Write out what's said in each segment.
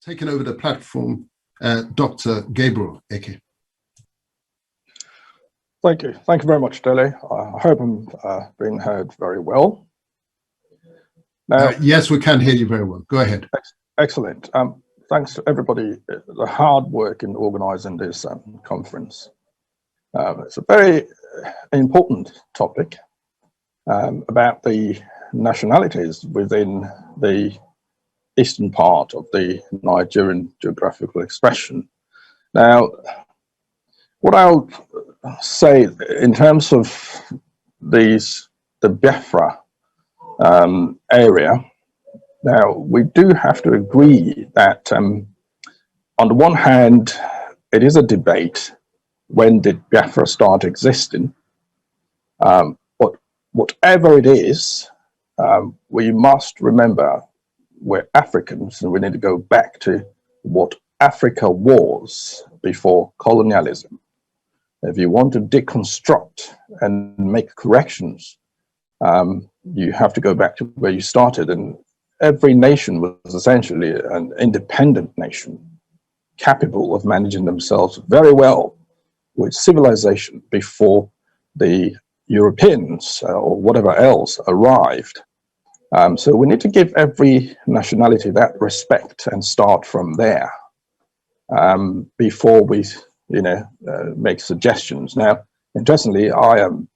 taken over the platform, Dr. Gabriel Eke. Thank you. Thank you very much, Dele. I hope I'm being heard very well. Now, yes, we can hear you very well. Go ahead. Excellent. Thanks to everybody, the hard work in organizing this conference. It's a very important topic about the nationalities within the eastern part of the Nigerian geographical expression. Now, what I'll say in terms of the Biafra area, now we do have to agree that on the one hand, it is a debate, when did Biafra start existing? But whatever it is, we must remember we're Africans and we need to go back to what Africa was before colonialism. If you want to deconstruct and make corrections, you have to go back to where you started. And every nation was essentially an independent nation, capable of managing themselves very well with civilization before the Europeans or whatever else arrived. So we need to give every nationality that respect and start from there before we make suggestions. Now, interestingly, I am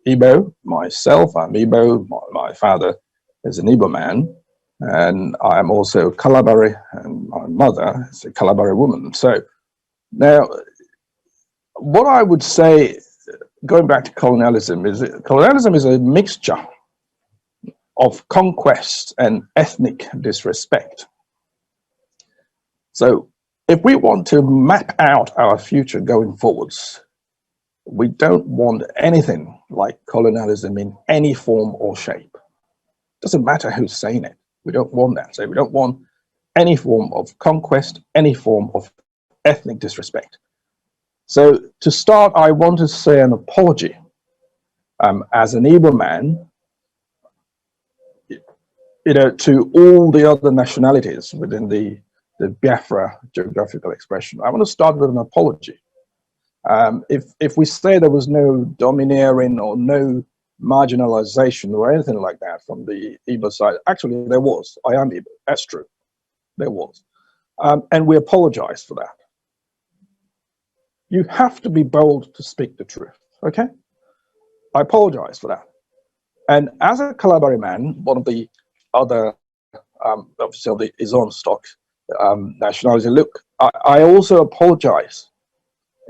Igbo myself. I'm Igbo. My father is an Igbo man, and I am also Kalabari, and my mother is a Kalabari woman. So now, what I would say, going back to colonialism is a mixture of conquest and ethnic disrespect. So if we want to map out our future going forwards, we don't want anything like colonialism in any form or shape. Doesn't matter who's saying it. We don't want that. So we don't want any form of conquest, any form of ethnic disrespect. So to start, I want to say an apology as an Igbo man, to all the other nationalities within the Biafra geographical expression. I want to start with an apology. If we say there was no domineering or no marginalization or anything like that from the Igbo side, actually there was. I am Igbo, that's true, there was. And we apologize for that. You have to be bold to speak the truth, okay? I apologize for that. And as a Kalabari man, one of the other, obviously of the Izon stock nationality, look, I also apologize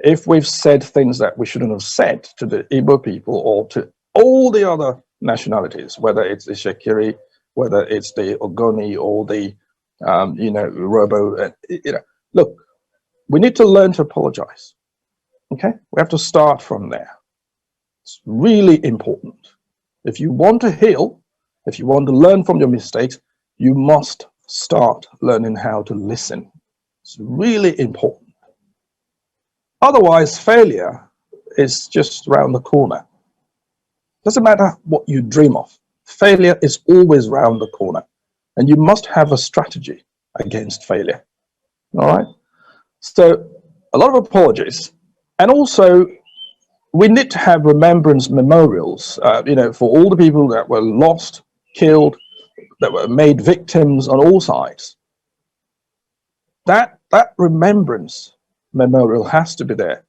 if we've said things that we shouldn't have said to the Igbo people or to all the other nationalities, whether it's the Shekiri, whether it's the Ogoni or the, Robo. Look, we need to learn to apologize. Okay, we have to start from there. It's really important. If you want to heal, if you want to learn from your mistakes, you must start learning how to listen. It's really important. Otherwise, failure is just around the corner. Doesn't matter what you dream of. Failure is always around the corner. And you must have a strategy against failure. All right? So, a lot of apologies. And also, we need to have remembrance memorials, for all the people that were lost, killed, that were made victims on all sides. That remembrance memorial has to be there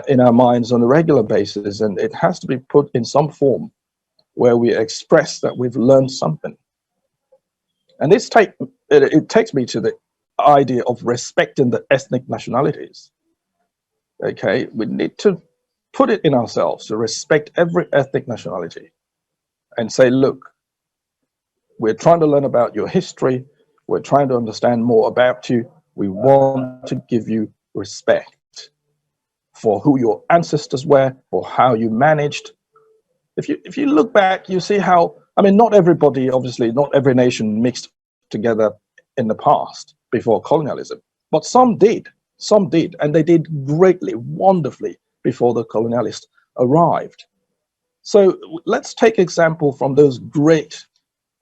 in our minds on a regular basis, and it has to be put in some form where we express that we've learned something. And it takes me to the idea of respecting the ethnic nationalities. Okay, we need to put it in ourselves to respect every ethnic nationality and say, look, we're trying to learn about your history. We're trying to understand more about you. We want to give you respect for who your ancestors were, for how you managed. If you look back, you see how, not everybody, obviously, not every nation mixed together in the past before colonialism, but some did, and they did greatly, wonderfully before the colonialists arrived. So let's take example from those great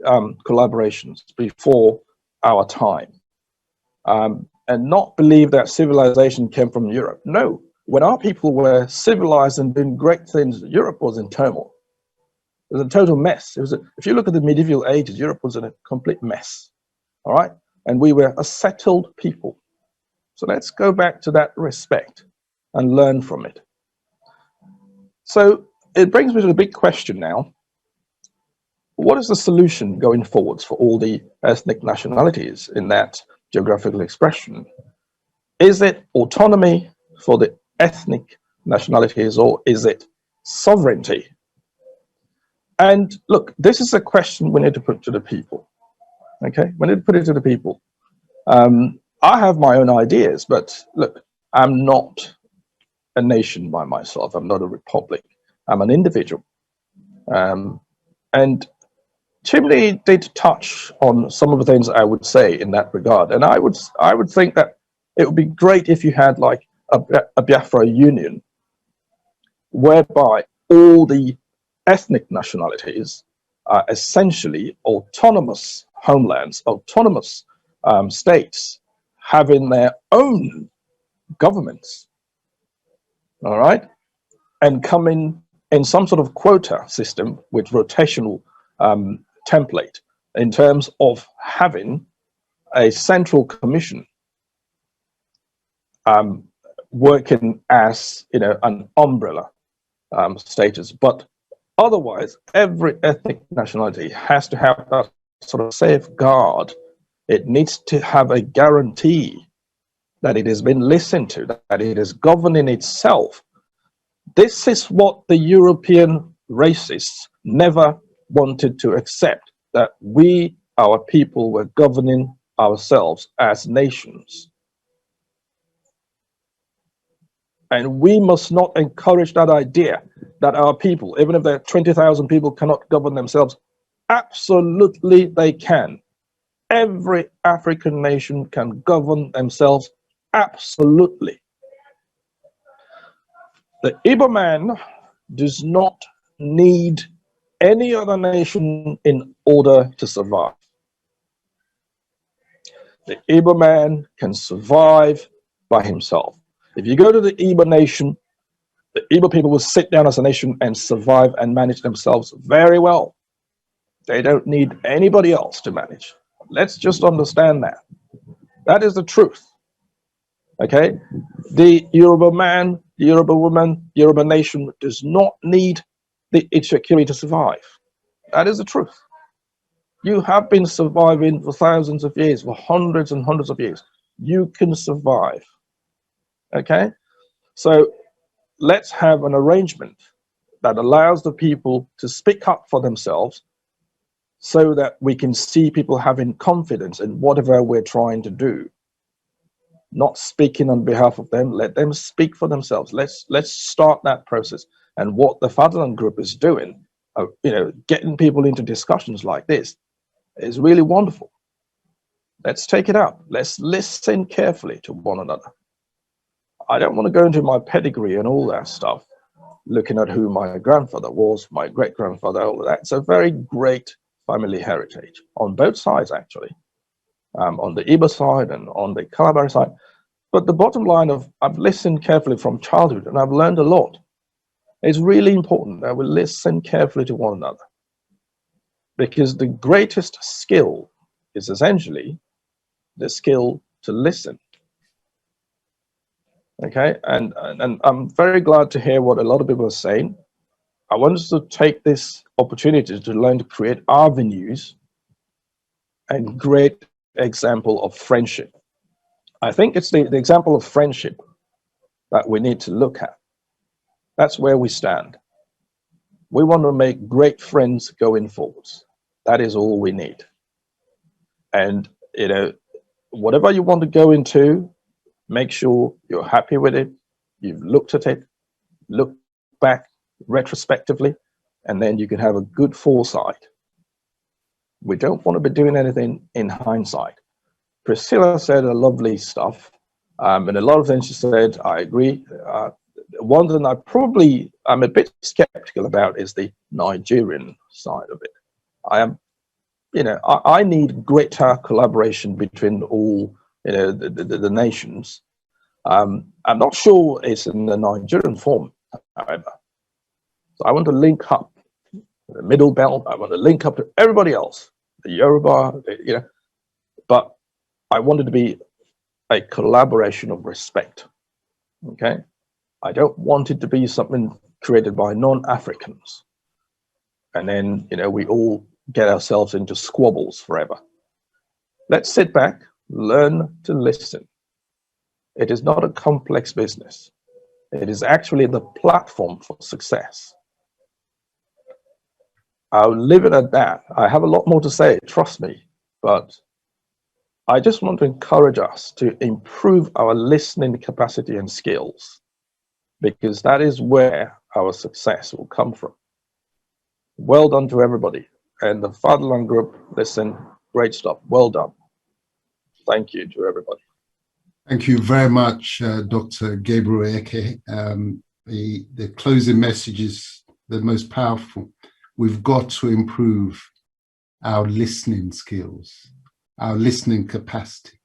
collaborations before our time. and not believe that civilization came from Europe. No, when our people were civilized and doing great things, Europe was in turmoil. It was a total mess. If you look at the medieval ages, Europe was in a complete mess. All right, and we were a settled people. So let's go back to that respect and learn from it. So it brings me to the big question now. What is the solution going forwards for all the ethnic nationalities in that geographical expression? Is it autonomy for the ethnic nationalities, or is it sovereignty? And look, this is a question we need to put to the people. Okay, we need to put it to the people. I have my own ideas, but look, I'm not a nation by myself. I'm not a republic. I'm an individual. And Chimney did touch on some of the things I would say in that regard. And I would think that it would be great if you had like a Biafra Union, whereby all the ethnic nationalities are essentially autonomous homelands, autonomous states having their own governments, all right, and coming in some sort of quota system with rotational template in terms of having a central commission working as, you know, an umbrella status. But otherwise, every ethnic nationality has to have that sort of safeguard. It needs to have a guarantee that it has been listened to, that it is governing itself. This is what the European racists never wanted to accept, that we, our people, were governing ourselves as nations. And we must not encourage that idea that our people, even if there are 20,000 people, cannot govern themselves. Absolutely they can. Every African nation can govern themselves, absolutely. The Igbo man does not need any other nation in order to survive. The Igbo man can survive by himself. If you go to the Igbo nation, the Igbo people will sit down as a nation and survive and manage themselves very well. They don't need anybody else to manage. Let's just understand that. That is the truth. Okay? The Yoruba man, the Yoruba woman, the Yoruba nation does not need the Itsekiri to survive. That is the truth. You have been surviving for thousands of years, for hundreds and hundreds of years. You can survive. Okay? So let's have an arrangement that allows the people to speak up for themselves, so that we can see people having confidence in whatever we're trying to do. Not speaking on behalf of them, let them speak for themselves. Let's start that process. And what the Fatherland Group is doing, you know, getting people into discussions like this is really wonderful. Let's take it up. Let's listen carefully to one another. I don't want to go into my pedigree and all that stuff, looking at who my grandfather was, my great-grandfather, all of that. It's a very great family heritage on both sides, actually, on the Igbo side and on the Kalabari side. But the bottom line of, I've listened carefully from childhood and I've learned a lot. It's really important that we listen carefully to one another, because the greatest skill is essentially the skill to listen. Okay, and I'm very glad to hear what a lot of people are saying. I want us to take this opportunity to learn to create avenues and great example of friendship. I think it's the example of friendship that we need to look at. That's where we stand. We want to make great friends going forwards. That is all we need. And, you know, whatever you want to go into, make sure you're happy with it. You've looked at it, look back retrospectively, and then you can have a good foresight. We don't want to be doing anything in hindsight. Priscilla said a lovely stuff, and a lot of things she said, I agree. One thing I'm a bit skeptical about is the Nigerian side of it. I am, you know, I need greater collaboration between all the nations. I'm not sure it's in the Nigerian form, however. So I want to link up the Middle Belt. I want to link up to everybody else, the Yoruba, but I want it to be a collaboration of respect. Okay, I don't want it to be something created by non-Africans, and then we all get ourselves into squabbles forever. Let's sit back, learn to listen. It is not a complex business. It is actually the platform for success. I'll leave it at that. I have a lot more to say, trust me, but I just want to encourage us to improve our listening capacity and skills, because that is where our success will come from. Well done to everybody. And the Fatherland Group, listen, great stuff. Well done. Thank you to everybody. Thank you very much, Dr. Gabriel Eke. The closing message is the most powerful. We've got to improve our listening skills, our listening capacity.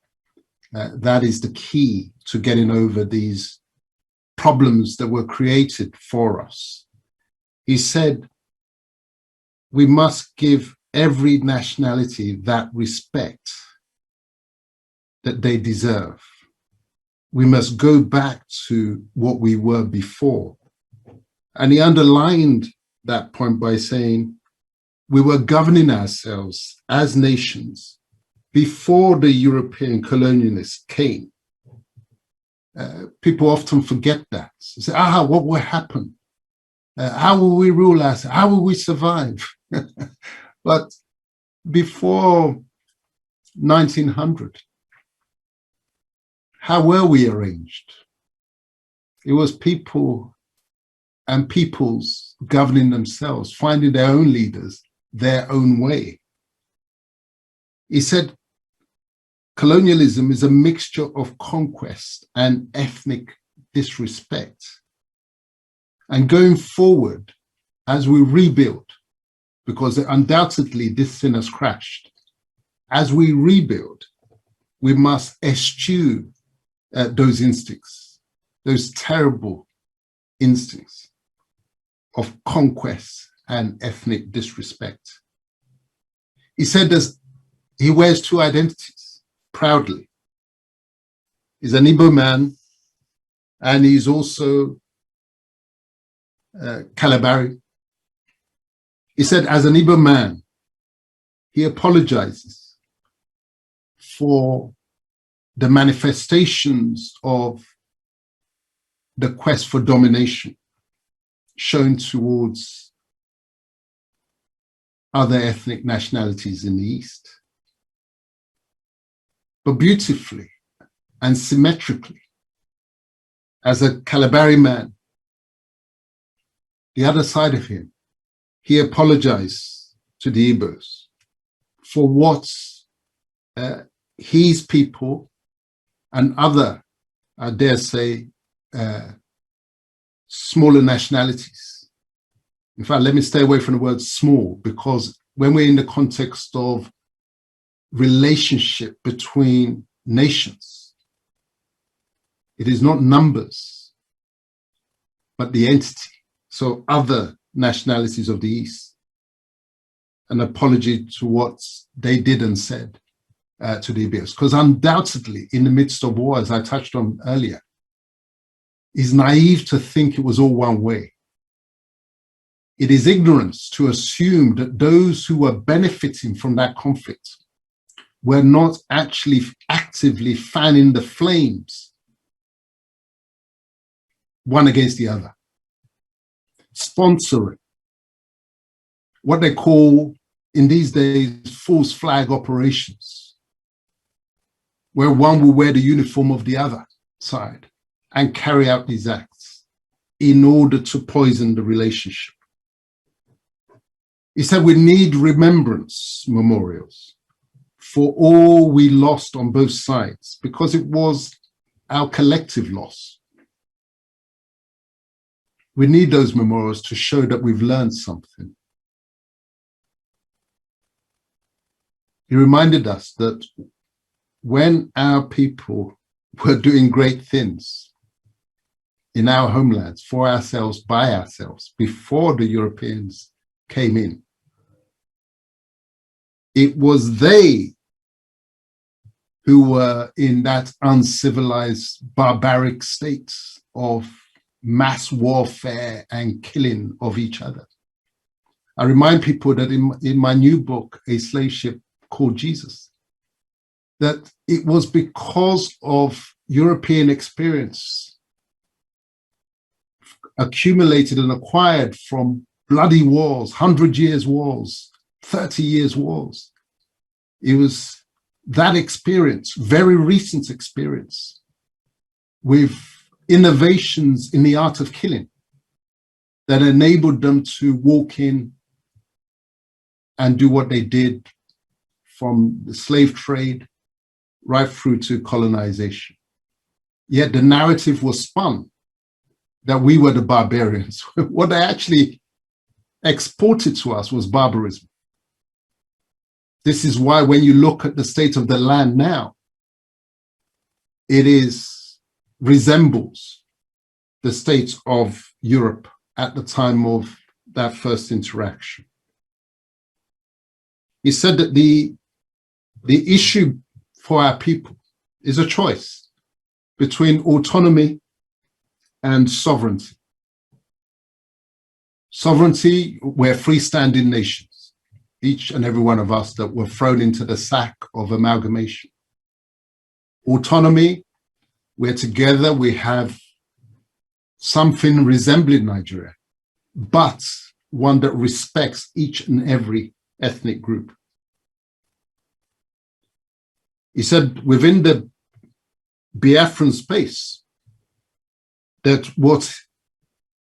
That is the key to getting over these problems that were created for us. He said, we must give every nationality that respect that they deserve. We must go back to what we were before. And he underlined that point by saying, we were governing ourselves as nations before the European colonialists came. People often forget that. They say, what will happen? How will we rule ourselves? How will we survive? But before 1900, how were we arranged? It was people and peoples governing themselves, finding their own leaders, their own way. He said, colonialism is a mixture of conquest and ethnic disrespect. And going forward, as we rebuild, because undoubtedly this thing has crashed, as we rebuild, we must eschew those instincts, those terrible instincts of conquest and ethnic disrespect. He said he wears two identities proudly. He's an Igbo man, and he's also Kalabari. He said, as an Igbo man, he apologizes for the manifestations of the quest for domination shown towards other ethnic nationalities in the East. But beautifully and symmetrically, as a Kalabari man, the other side of him, he apologized to the Igbos for what his people and other, I dare say, smaller nationalities. In fact, let me stay away from the word small, because when we're in the context of relationship between nations, it is not numbers, but the entity. So other nationalities of the East, an apology to what they did and said to the Igbos, because undoubtedly in the midst of war, as I touched on earlier, it's naive to think it was all one way. It is ignorance to assume that those who were benefiting from that conflict were not actually actively fanning the flames one against the other, sponsoring what they call in these days false flag operations, where one will wear the uniform of the other side and carry out these acts in order to poison the relationship. He said we need remembrance memorials for all we lost on both sides, because it was our collective loss. We need those memorials to show that we've learned something. He reminded us that when our people were doing great things in our homelands, for ourselves, by ourselves, before the Europeans came in, it was they who were in that uncivilized, barbaric state of mass warfare and killing of each other. I remind people that in my new book, A Slave Ship Called Jesus, that it was because of European experience accumulated and acquired from bloody wars, 100 years wars, 30 years wars. It was that experience, very recent experience, with innovations in the art of killing that enabled them to walk in and do what they did, from the slave trade right through to colonization. Yet the narrative was spun that we were the barbarians. What they actually exported to us was barbarism. This is why when you look at the state of the land now, it resembles the state of Europe at the time of that first interaction. He said that the issue for our people is a choice between autonomy and sovereignty. Sovereignty, we're freestanding nations, each and every one of us that were thrown into the sack of amalgamation. Autonomy, we're together, we have something resembling Nigeria, but one that respects each and every ethnic group. He said within the Biafran space that what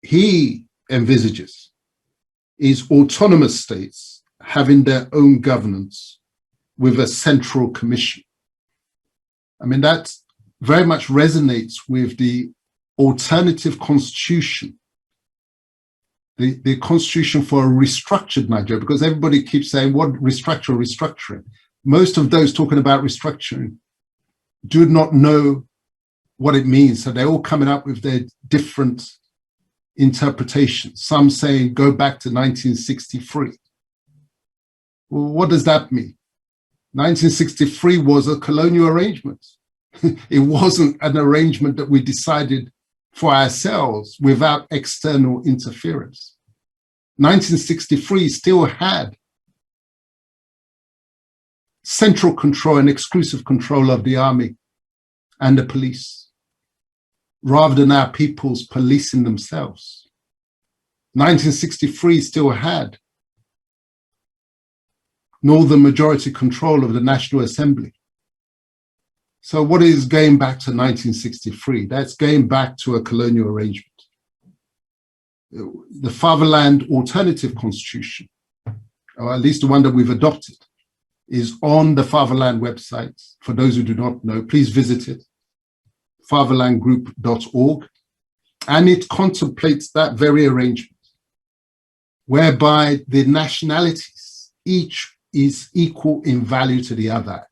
he envisages is autonomous states having their own governance with a central commission. I mean, that very much resonates with the alternative constitution, the constitution for a restructured Nigeria, because everybody keeps saying, what restructuring? Most of those talking about restructuring do not know what it means. So they're all coming up with their different interpretations. Some saying go back to 1963. Well, what does that mean? 1963 was a colonial arrangement. It wasn't an arrangement that we decided for ourselves without external interference. 1963 still had central control and exclusive control of the army and the police, rather than our peoples policing themselves. 1963 still had northern majority control of the National Assembly. So what is going back to 1963? That's going back to a colonial arrangement. The Fatherland Alternative Constitution, or at least the one that we've adopted, is on the Fatherland website. For those who do not know, please visit it, fatherlandgroup.org. And it contemplates that very arrangement, whereby the nationalities, each is equal in value to the other,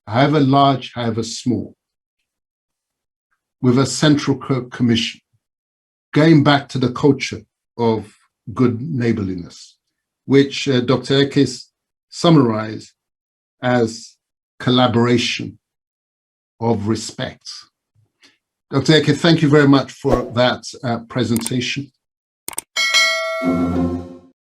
however large, however small, with a central commission, going back to the culture of good neighborliness, which Dr. Eke summarized as collaboration of respect. Dr. Eke, thank you very much for that presentation.